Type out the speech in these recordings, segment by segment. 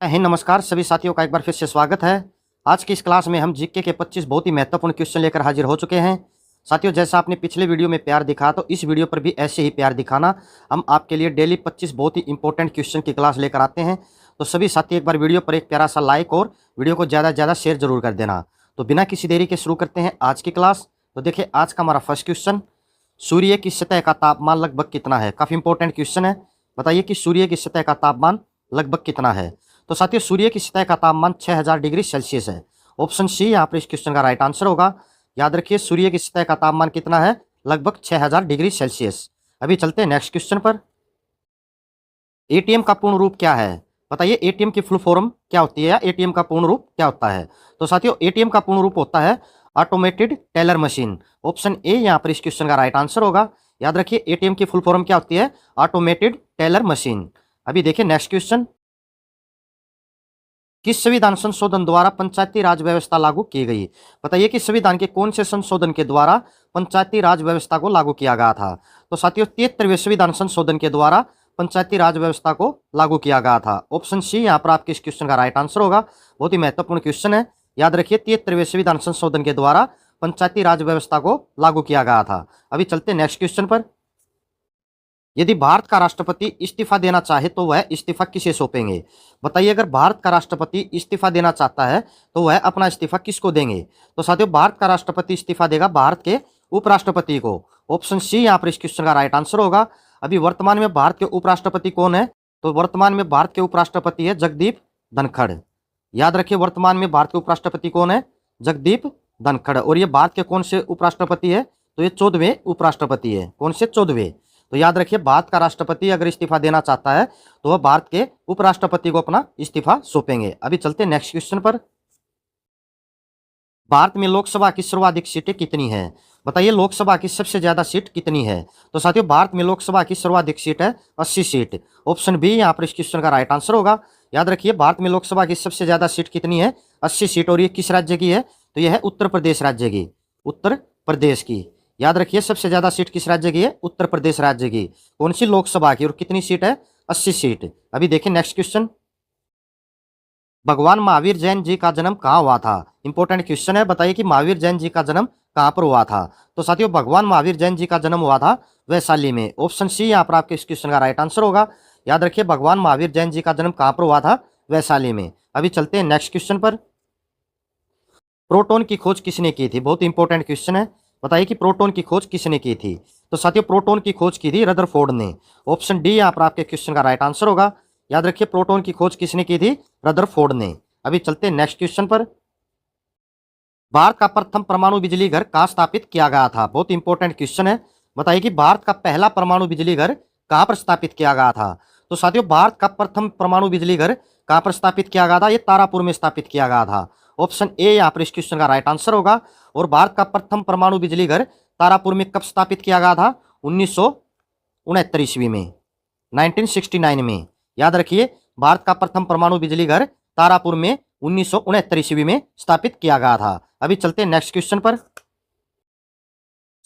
हिंद नमस्कार सभी साथियों का एक बार फिर से स्वागत है। आज की इस क्लास में हम जीके के 25 बहुत ही महत्वपूर्ण क्वेश्चन लेकर हाजिर हो चुके हैं। साथियों, जैसा आपने पिछले वीडियो में प्यार दिखा तो इस वीडियो पर भी ऐसे ही प्यार दिखाना। हम आपके लिए डेली 25 बहुत ही इंपॉर्टेंट क्वेश्चन की क्लास लेकर आते हैं। तो सभी साथी एक बार वीडियो पर एक प्यारा सा लाइक और वीडियो को ज़्यादा से ज़्यादा शेयर जरूर कर देना। तो बिना किसी देरी के शुरू करते हैं आज की क्लास। तो देखिए, आज का हमारा फर्स्ट क्वेश्चन, सूर्य की सतह का तापमान लगभग कितना है। काफ़ी इंपॉर्टेंट क्वेश्चन है। बताइए कि सूर्य की सतह का तापमान लगभग कितना है। तो साथियों, सूर्य की सतह का तापमान 6000 डिग्री सेल्सियस है। ऑप्शन सी यहाँ पर इस क्वेश्चन का राइट आंसर होगा। याद रखिए, सूर्य की सतह का तापमान कितना है, लगभग 6000 डिग्री सेल्सियस। अभी चलते हैं नेक्स्ट क्वेश्चन पर। एटीएम का पूर्ण रूप क्या है। बताइए एटीएम की फुल फॉर्म क्या होती है या एटीएम का पूर्ण रूप क्या होता है। तो साथियों, एटीएम का पूर्ण रूप होता है automated teller machine. Option A यहाँ पर इस क्वेश्चन का राइट आंसर होगा। याद रखिए, एटीएम की फुल फॉर्म क्या होती है, ऑटोमेटेड टेलर मशीन। अभी देखिए नेक्स्ट क्वेश्चन, किस संविधान संशोधन द्वारा पंचायती राज व्यवस्था लागू की गई। बताइए कि संविधान के कौन से संशोधन के द्वारा पंचायती राज व्यवस्था को लागू किया गया था। तो साथियों, 73वें संविधान संशोधन के द्वारा पंचायती राज व्यवस्था को लागू किया गया था। ऑप्शन सी यहाँ पर आपके इस क्वेश्चन का राइट आंसर होगा। बहुत ही महत्वपूर्ण क्वेश्चन है। याद रखिए, 73वें संविधान संशोधन के द्वारा पंचायती राज व्यवस्था को लागू किया गया था। अभी चलते नेक्स्ट क्वेश्चन पर। यदि भारत का राष्ट्रपति इस्तीफा देना चाहे तो वह इस्तीफा किसे सौंपेंगे। बताइए, अगर भारत का राष्ट्रपति इस्तीफा देना चाहता है तो वह अपना इस्तीफा किसको देंगे। तो साथियों, भारत का राष्ट्रपति इस्तीफा देगा भारत के उपराष्ट्रपति को। ऑप्शन सी यहाँ पर इस क्वेश्चन का राइट आंसर होगा। अभी वर्तमान में भारत के उपराष्ट्रपति कौन है। तो वर्तमान में भारत के उपराष्ट्रपति है जगदीप धनखड़। याद रखिए, वर्तमान में भारत के उपराष्ट्रपति कौन है, जगदीप धनखड़। और ये भारत के कौन से उपराष्ट्रपति है, तो ये 14वें उपराष्ट्रपति है। कौन से, 14वें। तो याद रखिए, भारत का राष्ट्रपति अगर इस्तीफा देना चाहता है तो वह भारत के उपराष्ट्रपति को अपना इस्तीफा सौंपेंगे। अभी चलते हैं नेक्स्ट क्वेश्चन पर। भारत में लोकसभा की सर्वाधिक सीटें कितनी है। बताइए लोकसभा की सबसे ज्यादा सीट कितनी है। तो साथियों, भारत में लोकसभा की सर्वाधिक सीट है 80 सीट। ऑप्शन बी यहाँ पर इस क्वेश्चन का राइट आंसर होगा। याद रखिए, भारत में लोकसभा की सबसे ज्यादा सीट कितनी है, 80 सीट। और ये किस राज्य की है, तो यह है उत्तर प्रदेश राज्य की, उत्तर प्रदेश की। याद रखिए, सबसे ज्यादा सीट किस राज्य की है, उत्तर प्रदेश राज्य की। कौन सी, लोकसभा की। और कितनी सीट है, 80 सीट। अभी देखिए नेक्स्ट क्वेश्चन, भगवान महावीर जैन जी का जन्म कहाँ हुआ था। इंपॉर्टेंट क्वेश्चन है। बताइए कि महावीर जैन जी का जन्म कहाँ पर हुआ था। तो साथियों, भगवान महावीर जैन जी का जन्म हुआ था वैशाली में। ऑप्शन सी यहाँ पर आपके इस क्वेश्चन का राइट आंसर होगा। याद रखिए, भगवान महावीर जैन जी का जन्म कहाँ पर हुआ था, वैशाली में। अभी चलते हैं नेक्स्ट क्वेश्चन पर। प्रोटॉन की खोज किसने की थी। बहुत इंपॉर्टेंट क्वेश्चन है। बताइए कि प्रोटॉन की खोज किसने की थी। तो साथियों, प्रोटॉन की खोज की थी रदरफोर्ड ने। ऑप्शन डी यहाँ पर आपके क्वेश्चन का राइट आंसर होगा। याद रखिए, प्रोटॉन की खोज किसने की थी, रदरफोर्ड ने। अभी चलते हैं नेक्स्ट क्वेश्चन पर। भारत का प्रथम परमाणु बिजली घर कहाँ स्थापित किया गया था। बहुत इंपॉर्टेंट क्वेश्चन है। बताइए कि भारत का पहला परमाणु बिजली घर कहाँ पर स्थापित किया गया था। तो साथियों, भारत का प्रथम परमाणु बिजली घर कहाँ पर स्थापित किया गया था, ये तारापुर में स्थापित किया गया था। ऑप्शन ए यहाँ पर इस क्वेश्चन का राइट आंसर होगा। और भारत का प्रथम परमाणु बिजली घर तारापुर में कब स्थापित किया गया था, 1969 ईस्वी में, 1969 में। याद रखिए, भारत का प्रथम परमाणु बिजली घर तारापुर में 1969 ईस्वी में स्थापित किया गया था। अभी चलते हैं नेक्स्ट क्वेश्चन पर।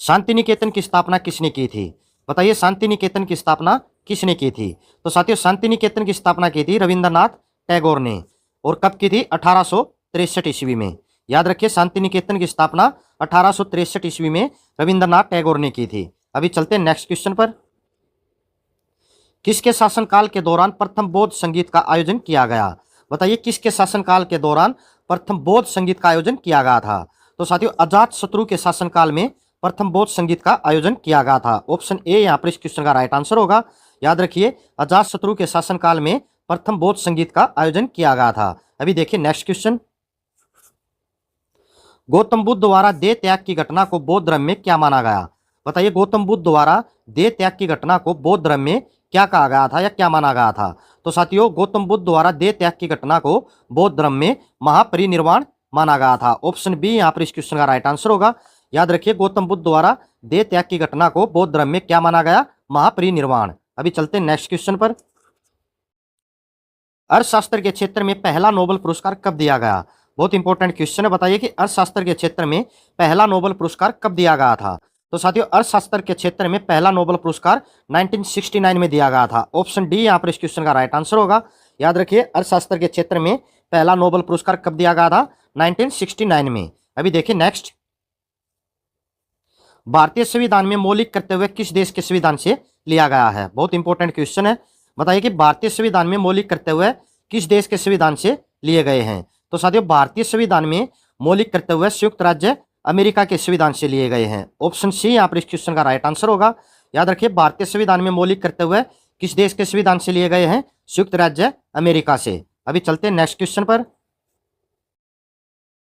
शांति निकेतन की स्थापना किसने की थी। बताइए शांति निकेतन की स्थापना किसने की थी। तो साथियों, शांति निकेतन की स्थापना की थी रविंद्रनाथ टैगोर ने। और कब की थी, 1863 ईस्वी में। याद रखिए, शांति निकेतन की स्थापना 1863 ईस्वी में रविंद्रनाथ टैगोर ने की थी। अभी चलते हैं नेक्स्ट क्वेश्चन पर। किसके शासनकाल के दौरान प्रथम बौद्ध संगीत का आयोजन किया गया। बताइए किसके शासनकाल के दौरान प्रथम बौद्ध संगीत का आयोजन किया गया था। तो साथियों, अजात शत्रु के शासनकाल में प्रथम बौद्ध संगीत का आयोजन किया गया था। ऑप्शन ए यहाँ पर इस क्वेश्चन का राइट आंसर होगा। याद रखिए, अजात शत्रु के शासनकाल में प्रथम बौद्ध संगीत का आयोजन किया गया था। अभी देखिए नेक्स्ट क्वेश्चन, गौतम बुद्ध द्वारा देह त्याग की घटना को बौद्ध धर्म में क्या माना गया। बताइए गौतम बुद्ध द्वारा देह त्याग की घटना को बौद्ध धर्म में क्या कहा गया था या क्या माना गया था। तो साथियों, गौतम बुद्ध द्वारा देह त्याग की घटना को बौद्ध धर्म में महापरिनिर्वाण माना गया था। ऑप्शन बी यहाँ पर इस क्वेश्चन का राइट आंसर होगा। याद रखिए, गौतम बुद्ध द्वारा देह त्याग की घटना को बौद्ध धर्म में क्या माना गया, महापरिनिर्वाण। अभी चलते हैं नेक्स्ट क्वेश्चन पर। अर्थशास्त्र के क्षेत्र में पहला नोबेल पुरस्कार कब दिया गया। बहुत इंपॉर्टेंट क्वेश्चन है। बताइए कि अर्थशास्त्र के क्षेत्र में पहला नोबेल पुरस्कार कब दिया गया था। तो साथियों, अर्थशास्त्र के क्षेत्र में पहला नोबेल पुरस्कार 1969 में दिया गया था। ऑप्शन डी यहाँ पर इस क्वेश्चन का राइट आंसर होगा। याद रखिए, अर्थशास्त्र के क्षेत्र में पहला नोबेल पुरस्कार कब दिया गया था? 1969 में। अभी देखिए नेक्स्ट, भारतीय संविधान में मौलिक कर्तव्य किस देश के संविधान से लिया गया है? बहुत इंपॉर्टेंट क्वेश्चन है। बताइए कि भारतीय संविधान में मौलिक कर्तव्य किस देश के संविधान से लिए गए हैं? तो साथियों, भारतीय संविधान में मौलिक कर्तव्य संयुक्त राज्य अमेरिका के संविधान से लिए गए हैं। ऑप्शन सी यहाँ पर इस क्वेश्चन का राइट आंसर होगा। याद रखिए, भारतीय संविधान में मौलिक कर्तव्य किस देश के संविधान से लिए गए हैं? संयुक्त राज्य अमेरिका से। अभी चलते हैं नेक्स्ट क्वेश्चन पर।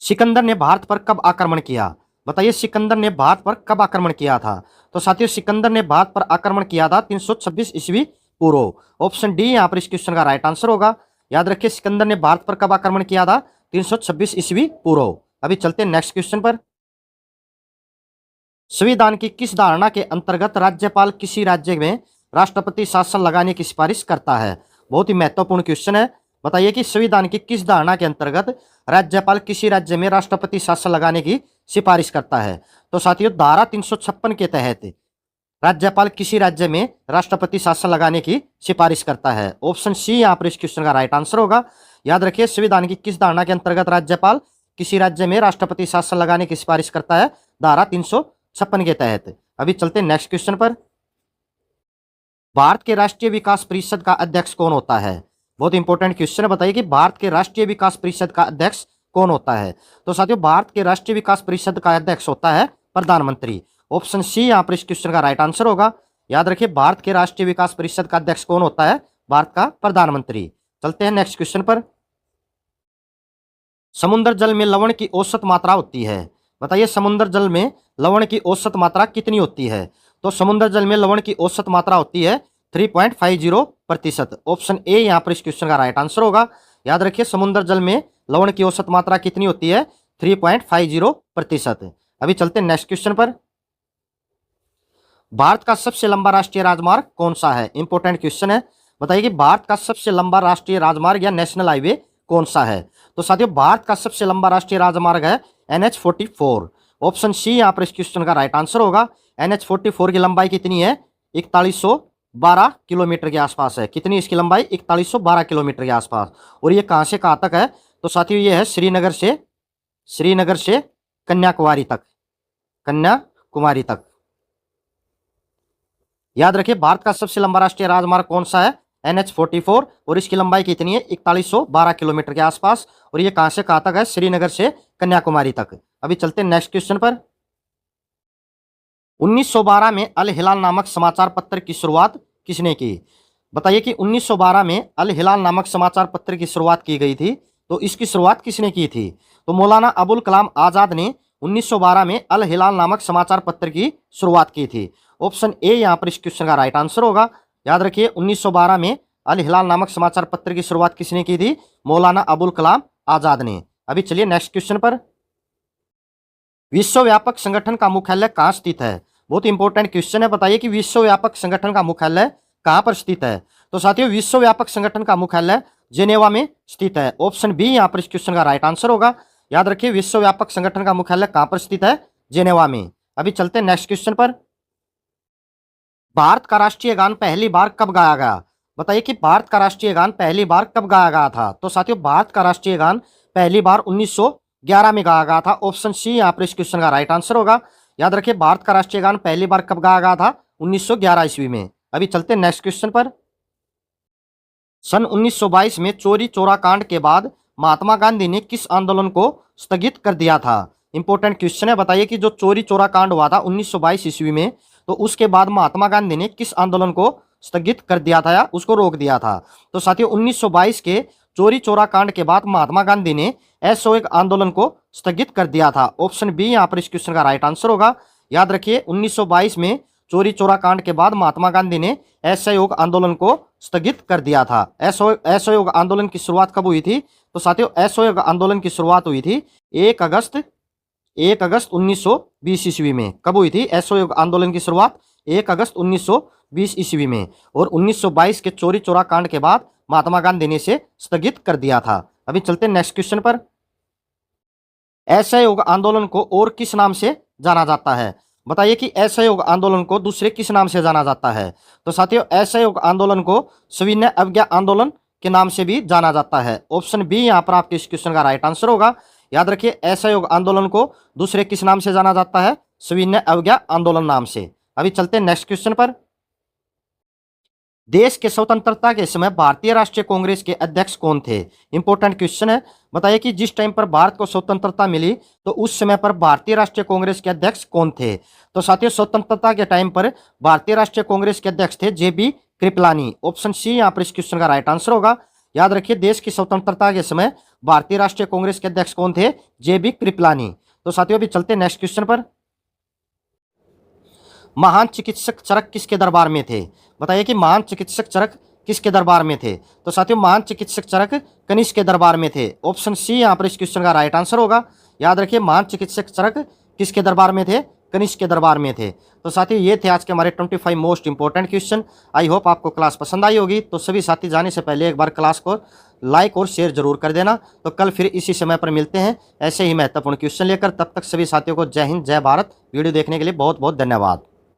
सिकंदर ने भारत पर कब आक्रमण किया? बताइए, सिकंदर ने भारत पर कब आक्रमण किया था? तो साथियों, सिकंदर ने भारत पर आक्रमण किया था 326 ईस्वी पूर्व। ऑप्शन डी यहाँ पर इस क्वेश्चन का राइट आंसर होगा। याद रखिए, सिकंदर ने भारत पर कब आक्रमण किया था? 326 ईस्वी पूर्व। अभी चलते हैं नेक्स्ट क्वेश्चन पर। संविधान की किस धारणा के अंतर्गत राज्यपाल किसी राज्य में राष्ट्रपति शासन लगाने की सिफारिश करता है? बहुत ही महत्वपूर्ण क्वेश्चन है। बताइए कि संविधान की किस धारणा के अंतर्गत राज्यपाल किसी राज्य में राष्ट्रपति शासन लगाने की सिफारिश करता है? तो साथियों, धारा 356 के तहत राज्यपाल किसी राज्य में राष्ट्रपति शासन लगाने की सिफारिश करता है। ऑप्शन सी यहाँ पर इस क्वेश्चन का राइट आंसर होगा। याद रखिए, संविधान की किस धारणा के अंतर्गत राज्यपाल किसी राज्य में राष्ट्रपति शासन लगाने की सिफारिश करता है? धारा 356 के तहत। अभी चलते हैं नेक्स्ट क्वेश्चन पर। भारत के राष्ट्रीय विकास परिषद का अध्यक्ष कौन होता है? बहुत इंपॉर्टेंट क्वेश्चन है। बताइए कि भारत के राष्ट्रीय विकास परिषद का अध्यक्ष कौन होता है? तो साथियों, भारत के राष्ट्रीय विकास परिषद का अध्यक्ष होता है प्रधानमंत्री। ऑप्शन सी यहाँ पर इस क्वेश्चन का राइट आंसर होगा। याद रखिए, भारत के राष्ट्रीय विकास परिषद का अध्यक्ष कौन होता है? भारत का प्रधानमंत्री। चलते हैं नेक्स्ट क्वेश्चन पर। समुद्र जल में लवण की औसत मात्रा होती है। बताइए, समुद्र जल में लवण की औसत मात्रा कितनी होती है? तो समुद्र जल में लवण की औसत मात्रा होती है 3.50%। ऑप्शन ए यहाँ पर इस क्वेश्चन का राइट आंसर होगा। याद रखिए, समुद्र जल में लवण की औसत मात्रा कितनी होती है? 3.50%। अभी चलते हैं नेक्स्ट क्वेश्चन पर। भारत का सबसे लंबा राष्ट्रीय राजमार्ग कौन सा है? इंपॉर्टेंट क्वेश्चन है। बताइए कि भारत का सबसे लंबा राष्ट्रीय राजमार्ग या नेशनल हाईवे कौन सा है? तो साथियों, भारत का सबसे लंबा राष्ट्रीय राजमार्ग है NH44। ऑप्शन सी यहाँ पर इस क्वेश्चन का राइट आंसर होगा। NH44 की लंबाई कितनी है? 4112 किलोमीटर के आसपास है। कितनी इसकी लंबाई? 4112 किलोमीटर के आसपास। और ये कहाँ से कहाँ तक है? तो साथियों, ये है श्रीनगर से कन्याकुमारी तक। याद रखिए, भारत का सबसे लंबा राष्ट्रीय राजमार्ग कौन सा है? NH44। और इसकी लंबाई कितनी है? 4112 किलोमीटर के आसपास। और ये कहां से कहां तक है? श्रीनगर से कन्याकुमारी तक। अभी चलते हैं नेक्स्ट क्वेश्चन पर। 1912 में अल हिलाल नामक समाचार पत्र की शुरुआत किसने की? बताइए कि 1912 में अल हिलाल नामक समाचार पत्र की शुरुआत की गई थी। तो इसकी शुरुआत किसने की थी? तो मौलाना अबुल कलाम आजाद ने 1912 में अल हिलाल नामक समाचार पत्र की शुरुआत की थी। ऑप्शन ए यहाँ पर इस क्वेश्चन का राइट आंसर होगा। याद रखिए, 1912 में अल हिलाल नामक समाचार पत्र की शुरुआत किसने की थी? मौलाना अबुल कलाम आजाद ने। अभी चलिए नेक्स्ट क्वेश्चन पर। विश्व व्यापक संगठन का मुख्यालय कहाँ स्थित है? बहुत इंपॉर्टेंट क्वेश्चन है। बताइए कि विश्व व्यापक संगठन का मुख्यालय कहाँ पर स्थित है? तो साथियों, विश्व व्यापक संगठन का मुख्यालय जेनेवा में स्थित है। ऑप्शन बी यहाँ पर इस क्वेश्चन का राइट आंसर होगा। याद रखिए, विश्व व्यापक संगठन का मुख्यालय कहाँ पर स्थित है? जेनेवा में। अभी चलते हैं नेक्स्ट क्वेश्चन पर। भारत का राष्ट्रीय गान पहली बार कब गाया गया? बताइए कि भारत का राष्ट्रीय गान पहली बार कब गाया गया था? तो साथियों, भारत का राष्ट्रीय गान पहली बार 1911 में गाया गया था। ऑप्शन सी यहाँ पर इस क्वेश्चन का राइट आंसर होगा। याद रखिए, भारत का राष्ट्रीय गान पहली बार कब गाया गया था? 1911 ईस्वी में। अभी चलते हैं नेक्स्ट क्वेश्चन पर। सन 1922 में चोरी चोरा कांड के बाद महात्मा गांधी ने किस आंदोलन को स्थगित कर दिया था? इंपॉर्टेंट क्वेश्चन है। बताइए कि जो चोरी चोरा कांड हुआ था 1922 ईस्वी में, तो उसके बाद महात्मा गांधी ने किस आंदोलन को स्थगित कर दिया था या उसको रोक दिया था? तो साथियों, 1922 के चोरी चोरा कांड के बाद महात्मा गांधी ने असहयोग आंदोलन को स्थगित कर दिया था। ऑप्शन बी यहाँ पर इस क्वेश्चन का राइट आंसर होगा। याद रखिए, 1922 में चोरी चोरा कांड के बाद महात्मा गांधी ने असहयोग आंदोलन को स्थगित कर दिया था। असहयोग आंदोलन की शुरुआत कब हुई थी? तो साथियों, असहयोग आंदोलन की शुरुआत हुई थी 1 अगस्त 1920 ईस्वी में। कब हुई थी असहयोग आंदोलन की शुरुआत? 1 अगस्त 1920 ईस्वी में। और 1922 के चोरी चोरा कांड के बाद महात्मा गांधी ने इसे स्थगित कर दिया था। अभी चलते हैं नेक्स्ट क्वेश्चन पर। असहयोग आंदोलन को और किस नाम से जाना जाता है? बताइए कि असहयोग आंदोलन को दूसरे किस नाम से जाना जाता है? तो साथियों, असहयोग आंदोलन को सविनय अवज्ञा आंदोलन के नाम से भी जाना जाता है। ऑप्शन बी यहाँ पर आपके इस क्वेश्चन का राइट आंसर होगा। याद रखिए, असहयोग आंदोलन को दूसरे किस नाम से जाना जाता है? सविनय अवज्ञा आंदोलन नाम से। अभी चलते हैं नेक्स्ट क्वेश्चन पर। देश के स्वतंत्रता के समय भारतीय राष्ट्रीय कांग्रेस के अध्यक्ष कौन थे? इंपॉर्टेंट क्वेश्चन है। बताइए कि जिस टाइम पर भारत को स्वतंत्रता मिली तो उस समय पर भारतीय राष्ट्रीय कांग्रेस के अध्यक्ष कौन थे? तो साथियों, स्वतंत्रता के टाइम पर भारतीय राष्ट्रीय कांग्रेस के अध्यक्ष थे JB कृपलानी। ऑप्शन सी यहाँ पर इस क्वेश्चन का राइट आंसर होगा। याद रखिए, देश की स्वतंत्रता के समय भारतीय राष्ट्रीय कांग्रेस के अध्यक्ष कौन थे? JB कृपलानी। तो साथियों, अभी चलते हैं नेक्स्ट क्वेश्चन पर। महान चिकित्सक चरक किसके दरबार में थे? बताइए कि महान चिकित्सक चरक किसके दरबार में थे? तो साथियों, महान चिकित्सक चरक कनिष्क के दरबार में थे। ऑप्शन सी यहाँ पर इस क्वेश्चन का राइट आंसर होगा। याद रखिए, महान चिकित्सक चरक किसके दरबार में थे? कनिष्क के दरबार में थे। तो साथियों, ये थे आज के हमारे 25 most important question. I hope आपको क्लास पसंद आई होगी। तो सभी साथी जाने से पहले एक बार क्लास को लाइक और शेयर जरूर कर देना। तो कल फिर इसी समय पर मिलते हैं ऐसे ही महत्वपूर्ण क्वेश्चन लेकर। तब तक सभी साथियों को जय हिंद, जय भारत। वीडियो देखने के लिए बहुत बहुत धन्यवाद।